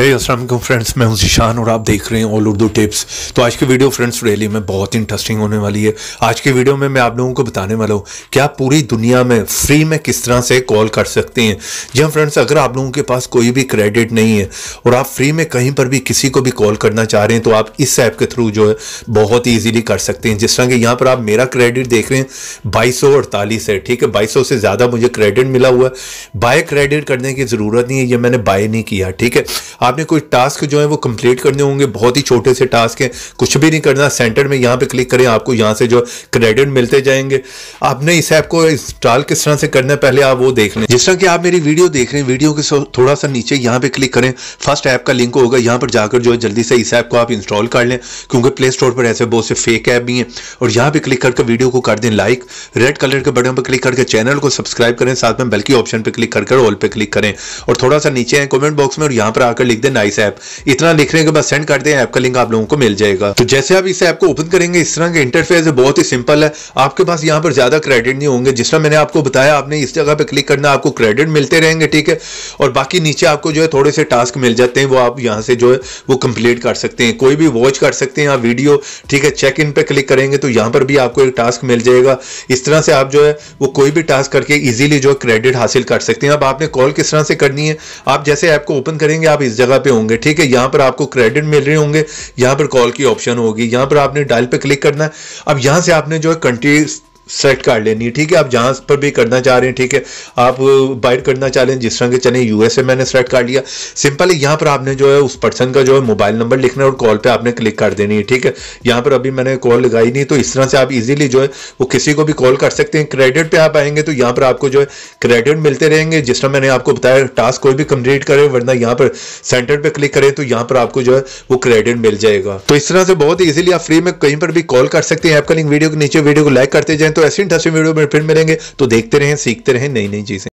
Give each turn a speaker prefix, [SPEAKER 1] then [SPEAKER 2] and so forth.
[SPEAKER 1] अस्सलाम वालेकुम फ्रेंड्स, मैं हूं ज़ीशान और आप देख रहे हैं ऑल उर्दू टिप्स। तो आज की वीडियो फ्रेंड्स रियली में बहुत इंटरेस्टिंग होने वाली है। आज की वीडियो में मैं आप लोगों को बताने वाला हूं कि आप पूरी दुनिया में फ्री में किस तरह से कॉल कर सकते हैं। जी हाँ फ्रेंड्स, अगर आप लोगों के पास कोई भी क्रेडिट नहीं है और आप फ्री में कहीं पर भी किसी को भी कॉल करना चाह रहे हैं तो आप इस ऐप के थ्रू जो है बहुत ही ईजिली कर सकते हैं। जिस तरह कि यहाँ पर आप मेरा क्रेडिट देख रहे हैं 2248 है, ठीक है। 2200 से ज़्यादा मुझे क्रेडिट मिला हुआ है। बाय क्रेडिट करने की ज़रूरत नहीं है, ये मैंने बाय नहीं किया, ठीक है। आपने कोई टास्क जो है वो कंप्लीट करने होंगे, बहुत ही छोटे से टास्क हैं, कुछ भी नहीं करना। सेंटर में यहाँ पे क्लिक करें, आपको यहाँ से जो क्रेडिट मिलते जाएंगे। आपने इस ऐप को इंस्टॉल किस तरह से करना है पहले आप वो देख लें। जिस तरह कि आप मेरी वीडियो देख रहे हैं, वीडियो के थोड़ा सा नीचे यहाँ पे क्लिक करें, फर्स्ट ऐप का लिंक होगा, यहाँ पर जाकर जो है जल्दी से इस ऐप को आप इंस्टॉल कर लें, क्योंकि प्ले स्टोर पर ऐसे बहुत से फेक ऐप भी हैं। और यहाँ पे क्लिक करके वीडियो को कर दें लाइक, रेड कलर के बटन पर क्लिक करके चैनल को सब्सक्राइब करें, साथ में बेल की ऑप्शन पर क्लिक करके ऑल पे क्लिक करें। और थोड़ा सा नीचे है कमेंट बॉक्स में और यहाँ पर आकर लिख दें नाइस ऐप। इतना लिखने के बाद सेंड कर दें, ऐप का लिंक आप लोगों को मिल जाएगा। तो जैसे आप इस ऐप को ओपन करेंगे, इस तरह का इंटरफेस है, बहुत ही सिंपल है। आपके पास यहाँ पर ज्यादा क्रेडिट नहीं होंगे, जिस तरह मैंने आपको बताया, आपने इस जगह पे क्लिक करना, आपको क्रेडिट मिलते रहेंगे, ठीक है। और बाकी नीचे आपको जो है थोड़े से टास्क मिल जाते हैं, वो आप यहाँ से जो है वो कंप्लीट कर सकते हैं। कोई भी वॉच कर सकते हैं आप वीडियो, ठीक है। चेक इन पे क्लिक करेंगे तो यहाँ पर भी आपको एक टास्क मिल जाएगा। इस तरह से आप जो है वो कोई भी टास्क करके इजीली जो क्रेडिट हासिल कर सकते हैं। अब आपने कॉल किस तरह से करनी है, आप जैसे ऐप को ओपन करेंगे आप इस जगह पे होंगे, ठीक है। यहाँ पर आपको क्रेडिट मिल रहे होंगे, यहाँ पर कॉल की ऑप्शन होगी, यहाँ पर आपने डायल पे क्लिक करना है। अब यहाँ से आपने जो है कंट्री सेट कर लेनी है, ठीक है। आप जहां पर भी करना चाह रहे हैं, ठीक है। आप बाइट करना चाह रहे हैं, जिस तरह के चले यूएसए मैंने सेलेक्ट कर लिया। सिंपल है, यहाँ पर आपने जो है उस पर्सन का जो है मोबाइल नंबर लिखना है और कॉल पे आपने क्लिक कर देनी है, ठीक है। यहाँ पर अभी मैंने कॉल लगाई नहीं, तो इस तरह से आप इजीली जो है वो किसी को भी कॉल कर सकते हैं। क्रेडिट पे आप आएंगे तो यहाँ पर आपको जो है क्रेडिट मिलते रहेंगे, जिस तरह मैंने आपको बताया। टास्क कोई भी कंप्लीट करे, वरना यहाँ पर सेंटर पे क्लिक करें तो यहाँ पर आपको जो है वो क्रेडिट मिल जाएगा। तो इस तरह से बहुत इजीली आप फ्री में कहीं पर भी कॉल कर सकते हैं। ऐप का लिंक वीडियो के नीचे, वीडियो को लाइक करते जाएं। तो ऐसी इंटरेस्टिंग वीडियो में फिर मिलेंगे, तो देखते रहें, सीखते रहें नई नई चीजें।